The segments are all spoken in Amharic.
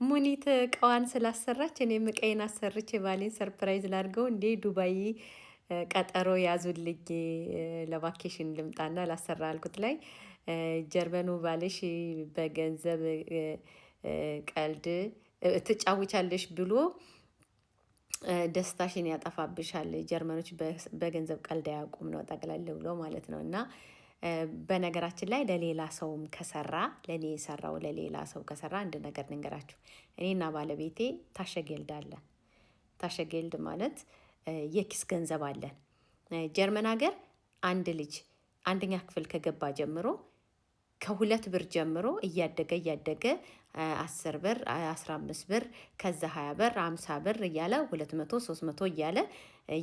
ሙኒት እቃዋን ስላሰራች እኔም እቃዬን አሰርቼ ባሌን ሰርፕራይዝ ላድርገው እንዴ ዱባይ ቀጠሮ ያዙልኝ ለቫኬሽን ልምጣና ላሰራ አልኩት ላይ ጀርመኑ ባልሽ በገንዘብ ቀልድ ትጫውቻለሽ ብሎ ደስታሽን ያጠፋብሻል። ጀርመኖች በገንዘብ ቀልድ አያውቁም ነው ጠቅለል ብሎ ማለት ነው። እና በነገራችን ላይ ለሌላ ሰውም ከሰራ ለእኔ የሰራው ለሌላ ሰው ከሰራ አንድ ነገር ንገራችሁ። እኔና ባለቤቴ ታሸጌልድ አለን። ታሸጌልድ ማለት የኪስ ገንዘብ አለን። ጀርመን ሀገር አንድ ልጅ አንደኛ ክፍል ከገባ ጀምሮ ከሁለት ብር ጀምሮ እያደገ 10 ብር 15 ብር ከዛ 20 ብር 50 ብር እያለ 200 300 እያለ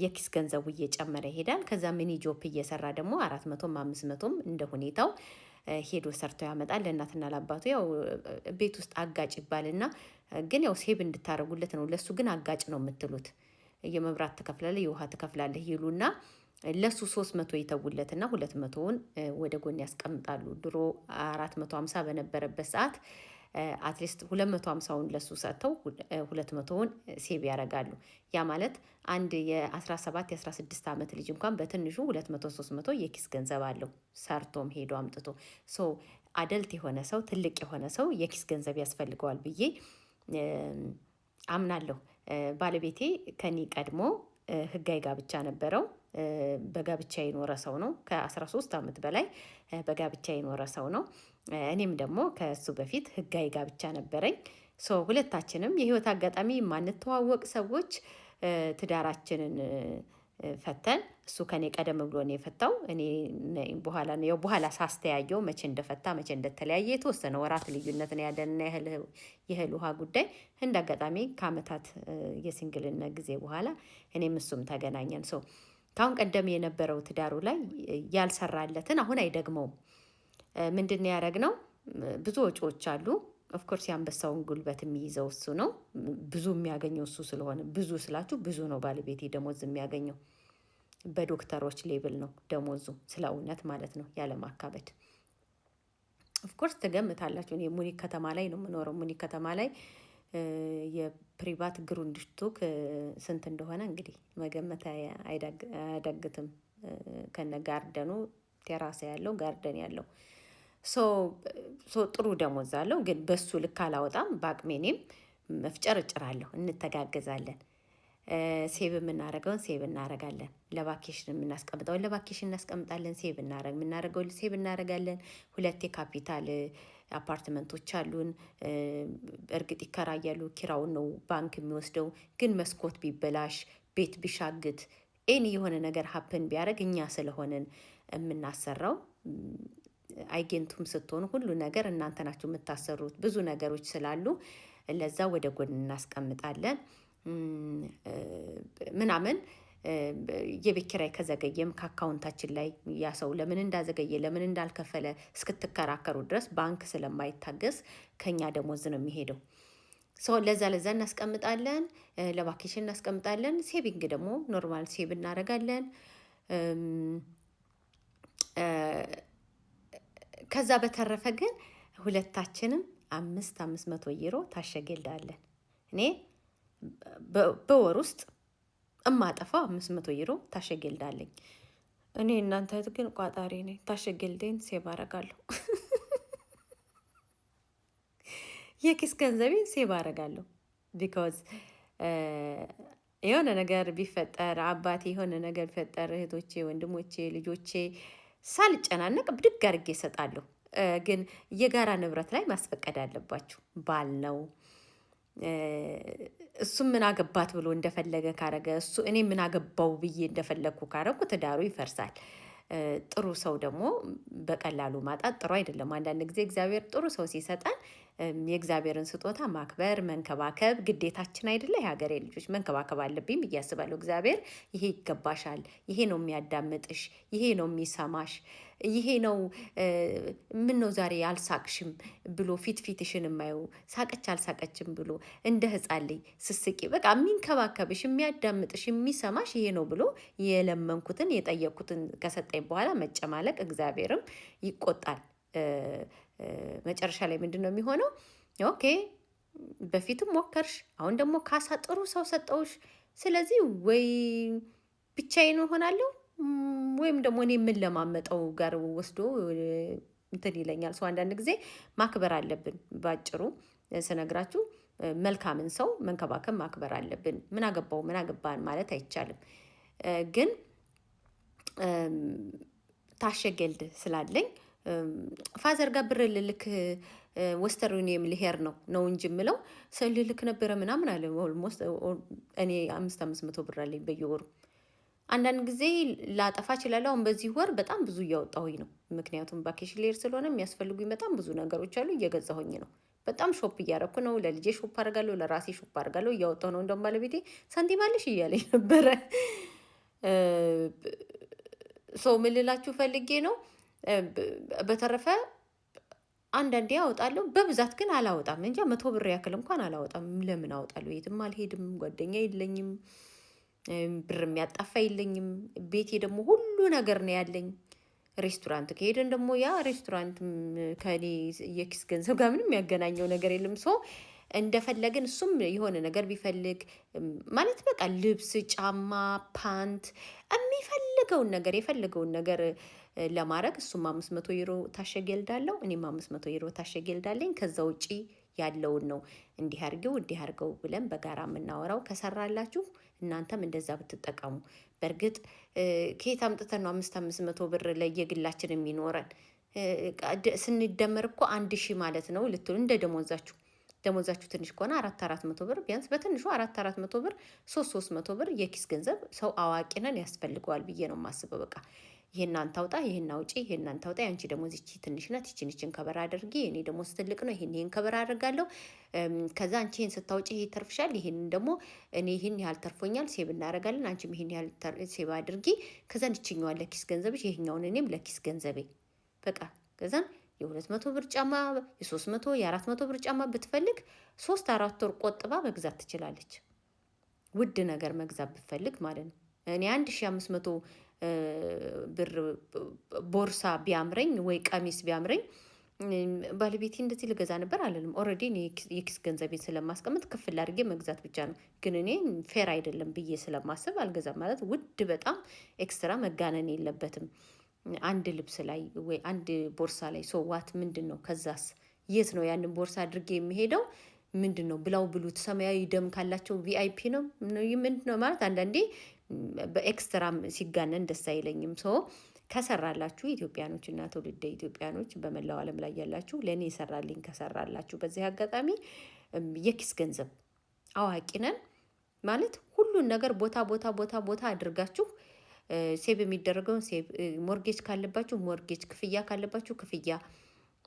የኪስ ገንዘቡ እየጨመረ ይሄዳል። ከዛ ሚኒ ጆፕ እየሰራ ደግሞ 400 500ም እንደ ሁኔታው ሄዶ ሰርቶ ያመጣል። ለእናትና ለአባቱ ያው ቤት ውስጥ አጋጭ ይባልና ግን ያው ሴብ እንድታደርጉለት ነው። ለሱ ግን አጋጭ ነው የምትሉት። የመብራት ትከፍላለህ፣ የውሃ ትከፍላለህ ይሉና ለሱ 300 ይተውለትና 200ውን ወደ ጎን ያስቀምጣሉ። ድሮ 450 በነበረበት ሰዓት አትሊስት 250ውን ለሱ ሰጥተው 200ውን ሴቭ ያደርጋሉ። ያ ማለት አንድ የ17 የ16 ዓመት ልጅ እንኳን በትንሹ 200 300 የኪስ ገንዘብ አለው ሰርቶም ሄዶ አምጥቶ። ሶ አደልት የሆነ ሰው ትልቅ የሆነ ሰው የኪስ ገንዘብ ያስፈልገዋል ብዬ አምናለሁ። ባለቤቴ ከኔ ቀድሞ ህጋዊ ጋብቻ ነበረው። በጋብቻ የኖረ ሰው ነው። ከ13 ዓመት በላይ በጋብቻ የኖረ ሰው ነው። እኔም ደግሞ ከሱ በፊት ህጋዊ ጋብቻ ነበረኝ። ሁለታችንም የህይወት አጋጣሚ የማንተዋወቅ ሰዎች ትዳራችንን ፈተን እሱ ከኔ ቀደም ብሎ ነው የፈታው። እኔ በኋላ ሳስተያየው መቼ እንደፈታ መቼ እንደተለያየ የተወሰነ ወራት ልዩነት ነው ያለንና የእህል ውሃ ጉዳይ እንደ አጋጣሚ ከአመታት የሲንግልነት ጊዜ በኋላ እኔም እሱም ተገናኘን። ከአሁን ቀደም የነበረው ትዳሩ ላይ ያልሰራለትን አሁን አይደግመውም። ምንድን ነው ያደረግነው? ብዙ ወጪዎች አሉ። ኦፍኮርስ የአንበሳውን ጉልበት የሚይዘው እሱ ነው። ብዙ የሚያገኘው እሱ ስለሆነ፣ ብዙ ስላችሁ ብዙ ነው። ባለቤቴ ደሞዝ የሚያገኘው በዶክተሮች ሌብል ነው ደሞዙ፣ ስለ እውነት ማለት ነው፣ ያለማካበድ። ኦፍኮርስ ትገምታላችሁ። እኔ ሙኒክ ከተማ ላይ ነው የምኖረው። ሙኒክ ከተማ ላይ የፕሪቫት ግሩንድሽቱክ ስንት እንደሆነ እንግዲህ መገመት አያዳግትም። ከነ ጋርደኑ ቴራሳ ያለው ጋርደን ያለው ጥሩ ደሞዝ አለው። ግን በሱ ልክ አላወጣም። በአቅሜኔም መፍጨርጭራለሁ። እንተጋገዛለን። ሴቭ የምናደርገውን ሴቭ እናደርጋለን። ለቫኬሽን የምናስቀምጠውን ለቫኬሽን እናስቀምጣለን። ሴቭ የምናደርገውን ሴቭ እናደርጋለን። 2 የካፒታል አፓርትመንቶች አሉን። እርግጥ ይከራያሉ። ኪራውን ነው ባንክ የሚወስደው። ግን መስኮት ቢበላሽ፣ ቤት ቢሻግት፣ ኤኒ የሆነ ነገር ሀፕን ቢያደርግ እኛ ስለሆንን የምናሰራው። አይጌንቱም ስትሆኑ ሁሉ ነገር እናንተ ናችሁ የምታሰሩት። ብዙ ነገሮች ስላሉ ለዛ ወደ ጎን እናስቀምጣለን ምናምን። የቤት ኪራይ ከዘገየም ከአካውንታችን ላይ ያ ሰው ለምን እንዳዘገየ ለምን እንዳልከፈለ እስክትከራከሩ ድረስ ባንክ ስለማይታገስ ከኛ ደሞዝ ነው የሚሄደው። ለዛ እናስቀምጣለን። ለቫኬሽን እናስቀምጣለን። ሴቪንግ ደግሞ ኖርማል ሴቭ እናደርጋለን። ከዛ በተረፈ ግን ሁለታችንም 500 ዩሮ ታሸጌልዳለን። እኔ በወር ውስጥ እማጠፋው 500 ዩሮ ታሸጌልዳለኝ። እኔ እናንተ ግን ቋጣሪ ነኝ። ታሸጌልዴን ሴቭ አረጋለሁ። የኪስ ገንዘቤን ሴቭ አረጋለሁ። ቢኮዝ የሆነ ነገር ቢፈጠር አባቴ የሆነ ነገር ቢፈጠር እህቶቼ፣ ወንድሞቼ፣ ልጆቼ ሳልጨናነቅ ብድግ አድርጌ እሰጣለሁ። ግን የጋራ ንብረት ላይ ማስፈቀድ አለባችሁ። ባል ነው። እሱ ምን አገባት ብሎ እንደፈለገ ካረገ፣ እሱ እኔ ምን አገባው ብዬ እንደፈለግኩ ካረኩ ትዳሩ ይፈርሳል። ጥሩ ሰው ደግሞ በቀላሉ ማጣት ጥሩ አይደለም። አንዳንድ ጊዜ እግዚአብሔር ጥሩ ሰው ሲሰጠን የእግዚአብሔርን ስጦታ ማክበር መንከባከብ ግዴታችን አይደለ? የሀገሬ ልጆች መንከባከብ አለብኝ ብዬ አስባለሁ። እግዚአብሔር ይሄ ይገባሻል፣ ይሄ ነው የሚያዳምጥሽ፣ ይሄ ነው የሚሰማሽ፣ ይሄ ነው ምን ነው ዛሬ አልሳቅሽም ብሎ ፊትሽን የማየው ሳቀች አልሳቀችም ብሎ እንደ ሕፃን ልጅ ስስቂ በቃ የሚንከባከብሽ የሚያዳምጥሽ የሚሰማሽ ይሄ ነው ብሎ የለመንኩትን የጠየቅኩትን ከሰጠኝ በኋላ መጨማለቅ እግዚአብሔርም ይቆጣል። መጨረሻ ላይ ምንድን ነው የሚሆነው? ኦኬ በፊትም ሞከርሽ፣ አሁን ደግሞ ካሳ ጥሩ ሰው ሰጠውሽ። ስለዚህ ወይ ብቻዬን እሆናለሁ ወይም ደግሞ እኔ የምንለማመጠው ጋር ወስዶ እንትን ይለኛል። ሰው አንዳንድ ጊዜ ማክበር አለብን። ባጭሩ ስነግራችሁ መልካምን ሰው መንከባከብ ማክበር አለብን። ምን አገባው ምን አገባን ማለት አይቻልም። ግን ታሸገልድ ስላለኝ ፋዘር ጋር ብር ልልክ ወስተርኒየም ልሄር ነው እንጂ ምለው ሰው ልልክ ነበረ ምናምን አለ። ኦልሞስት እኔ 500 ብር አለኝ በየወሩ። አንዳንድ ጊዜ ላጠፋ እችላለሁ። አሁን በዚህ ወር በጣም ብዙ እያወጣሁኝ ነው። ምክንያቱም ቫኬሽን ልሄድ ስለሆነ የሚያስፈልጉኝ በጣም ብዙ ነገሮች አሉ። እየገዛሁኝ ነው። በጣም ሾፕ እያረኩ ነው። ለልጄ ሾፕ አድርጋለሁ፣ ለራሴ ሾፕ አድርጋለሁ። እያወጣሁ ነው። እንደውም ባለቤቴ ሳንቲም አለሽ እያለኝ ነበረ። ሰው ምን ልላችሁ ፈልጌ ነው። በተረፈ አንዳንዴ አወጣለሁ፣ በብዛት ግን አላወጣም። እንጃ 100 ብር ያክል እንኳን አላወጣም። ለምን አወጣለሁ? የትም አልሄድም፣ ጓደኛ የለኝም፣ ብር የሚያጣፋ የለኝም። ቤቴ ደግሞ ሁሉ ነገር ነው ያለኝ። ሬስቶራንት ከሄደን ደግሞ ያ ሬስቶራንት ከኔ የኪስ ገንዘብ ጋር ምንም ያገናኘው ነገር የለም። ሶ እንደፈለግን እሱም የሆነ ነገር ቢፈልግ ማለት በቃ ልብስ፣ ጫማ፣ ፓንት የሚፈልገውን ነገር የፈለገውን ነገር ለማድረግ እሱም 500 ዩሮ ታሸግ ይልዳለው፣ እኔም 500 ዩሮ ታሸግ ይልዳለኝ። ከዛ ውጪ ያለውን ነው እንዲህ አድርገው ብለን በጋራ የምናወራው። ከሰራላችሁ እናንተም እንደዛ ብትጠቀሙ። በእርግጥ ከየት አምጥተን ነው 500 ብር ለየግላችን የሚኖረን? ስንደመር እኮ 1000 ማለት ነው ልትሉ እንደ ደሞዛችሁ ትንሽ ከሆነ 400 ብር ቢያንስ በትንሹ 400 ብር 300 ብር የኪስ ገንዘብ ሰው አዋቂ ነን ያስፈልገዋል ብዬ ነው የማስበው። በቃ ይሄን አንታውጣ፣ ይሄን አውጪ፣ ይሄን አንታውጣ፣ ያንቺ ደሞዝ ይቺ ትንሽ ናት፣ ይቺን ከበር አድርጊ፣ እኔ ደሞዝ ትልቅ ነው፣ ይሄን ከበር አድርጋለሁ። ከዛ አንቺ ይሄን ስታውጪ ይሄ ተርፍሻል፣ ይሄን ደግሞ እኔ ይሄን ያህል ተርፎኛል፣ ሴብ እናደርጋለን፣ አንቺም ይሄን ያህል ሴብ አድርጊ። ከዛ እንችኛዋን ለኪስ ገንዘብሽ፣ ይሄኛውን እኔም ለኪስ ገንዘቤ በቃ ከዛን የ200 ብር ጫማ፣ የ300 የ400 ብር ጫማ ብትፈልግ 3-4 ወር ቆጥባ መግዛት ትችላለች። ውድ ነገር መግዛት ብትፈልግ ማለት ነው። እኔ 1500 ብር ቦርሳ ቢያምረኝ ወይ ቀሚስ ቢያምረኝ ባለቤቴ እንደዚህ ልገዛ ነበር አለንም። ኦልሬዲ የኪስ ገንዘቤን ስለማስቀምጥ ክፍል አድርጌ መግዛት ብቻ ነው። ግን እኔ ፌር አይደለም ብዬ ስለማስብ አልገዛም። ማለት ውድ በጣም ኤክስትራ መጋነን የለበትም። አንድ ልብስ ላይ ወይ አንድ ቦርሳ ላይ ሶዋት ምንድን ነው? ከዛስ የት ነው ያንን ቦርሳ አድርጌ የሚሄደው? ምንድን ነው ብላው ብሉት ሰማያዊ ደም ካላቸው ቪአይፒ ነው ምንድን ነው ማለት። አንዳንዴ በኤክስትራም ሲጋነን ደስ አይለኝም። ሶ ከሰራላችሁ ኢትዮጵያኖች እና ትውልደ ኢትዮጵያኖች በመላው ዓለም ላይ ያላችሁ ለእኔ የሰራልኝ ከሰራላችሁ በዚህ አጋጣሚ የኪስ ገንዘብ አዋቂ ነን ማለት ሁሉን ነገር ቦታ አድርጋችሁ ሴብ የሚደረገውን ሴብ፣ ሞርጌጅ ካለባችሁ ሞርጌጅ፣ ክፍያ ካለባችሁ ክፍያ፣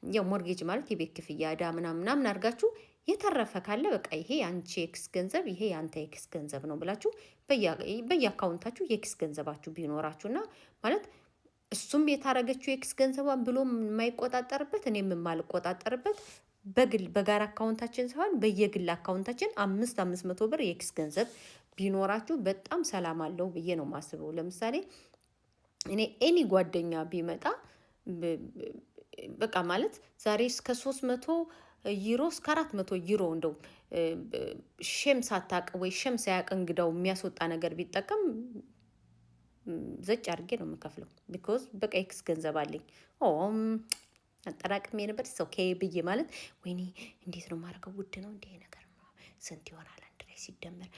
ያው ሞርጌጅ ማለት የቤት ክፍያ እዳ ምናምን አድርጋችሁ የተረፈ ካለ በቃ ይሄ የአንቺ የኪስ ገንዘብ ይሄ የአንተ የኪስ ገንዘብ ነው ብላችሁ በየአካውንታችሁ የኪስ ገንዘባችሁ ቢኖራችሁና ማለት እሱም የታረገችው የኪስ ገንዘቧን ብሎ የማይቆጣጠርበት እኔም የማልቆጣጠርበት በጋራ አካውንታችን ሳይሆን በየግል አካውንታችን 500 ብር የኪስ ገንዘብ ቢኖራችሁ በጣም ሰላም አለው ብዬ ነው የማስበው። ለምሳሌ እኔ ኤኒ ጓደኛ ቢመጣ በቃ ማለት ዛሬ እስከ 300 ዩሮ እስከ 400 ዩሮ እንደው ሸም ሳታቅ ወይ ሸም ሳያቅ እንግዳው የሚያስወጣ ነገር ቢጠቀም ዘጭ አድርጌ ነው የምከፍለው። ቢኮዝ በቃ ኤክስ ገንዘብ አለኝ። አጠራቅሜ ነበር ኦኬ ብዬ ማለት ወይኔ እንዴት ነው ማድረገው? ውድ ነው እንዲህ ነገር ስንት ይሆናል አንድ ላይ ሲደመር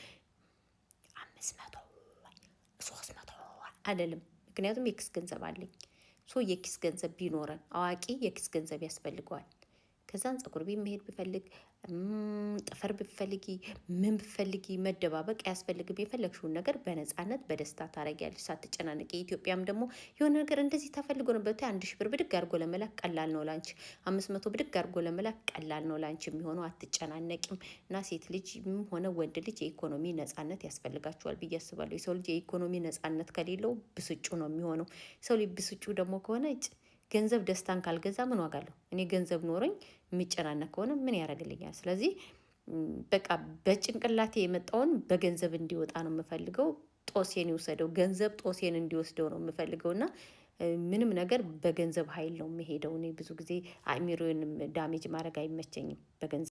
500 300 አይደለም። ምክንያቱም የኪስ ገንዘብ አለኝ። የኪስ ገንዘብ ቢኖረን አዋቂ የኪስ ገንዘብ ያስፈልገዋል። ከዛን ፀጉር ቤት መሄድ ብፈልግ ጥፍር ብፈልጊ ምን ብፈልጊ መደባበቅ አያስፈልግም። የፈለግሽውን ነገር በነፃነት በደስታ ታረጊያለሽ ሳትጨናነቂ። ኢትዮጵያም ደግሞ የሆነ ነገር እንደዚህ ተፈልጎ ነው በታ 1000 ብር ብድግ አድርጎ ለመላክ ቀላል ነው ላንቺ። 500 ብድግ አድርጎ ለመላክ ቀላል ነው ላንቺ የሚሆነው። አትጨናነቂም። እና ሴት ልጅ ሆነ ወንድ ልጅ የኢኮኖሚ ነፃነት ያስፈልጋቸዋል ብዬ አስባለሁ። የሰው ልጅ የኢኮኖሚ ነፃነት ከሌለው ብስጩ ነው የሚሆነው። ሰው ልጅ ብስጩ ደግሞ ከሆነ ገንዘብ ደስታን ካልገዛ ምን ዋጋ አለው? እኔ ገንዘብ ኖረኝ የሚጨናነቅ ከሆነ ምን ያደርግልኛል? ስለዚህ በቃ በጭንቅላቴ የመጣውን በገንዘብ እንዲወጣ ነው የምፈልገው። ጦሴን ይውሰደው፣ ገንዘብ ጦሴን እንዲወስደው ነው የምፈልገው። እና ምንም ነገር በገንዘብ ኃይል ነው የሚሄደው። እኔ ብዙ ጊዜ አእምሮዬንም ዳሜጅ ማድረግ አይመቸኝም በገንዘብ